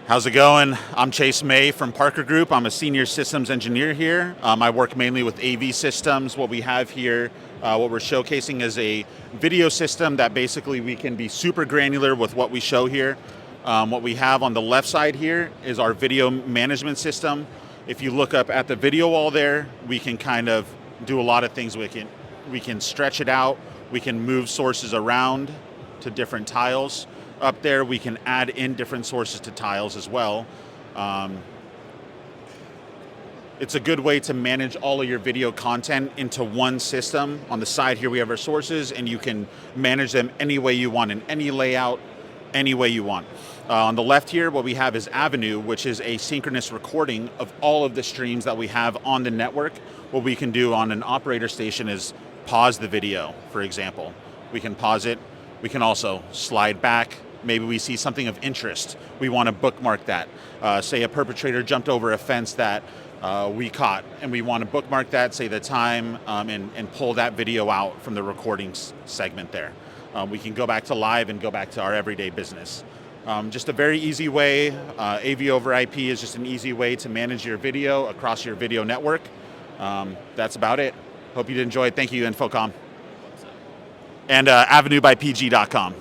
How's it going? I'm Chase May from Parker Group. I'm a senior systems engineer here. I work mainly with AV systems. What we have here, what we're showcasing is a video system that basically we can be super granular with what we show here. What we have on the left side here is our video management system. If you look up at the video wall there, we can kind of do a lot of things. We can stretch it out. We can move sources around to different tiles. Up there, we can add in different sources to tiles as well. It's a good way to manage all of your video content into one system. On the side here, we have our sources, and you can manage them any way you want, in any layout, any way you want. On the left here, what we have is Avenue, which is a synchronous recording of all of the streams that we have on the network. What we can do on an operator station is pause the video, for example. We can pause it. We can also slide back. Maybe we see something of interest. We want to bookmark that. Say a perpetrator jumped over a fence that we caught, and we want to bookmark that, say the time, and pull that video out from the recording segment there. We can go back to live and go back to our everyday business. Just a very easy way. AV over IP is just an easy way to manage your video across your video network. That's about it. Hope you did enjoy it. Thank you, InfoComm. And avenuebypg.com.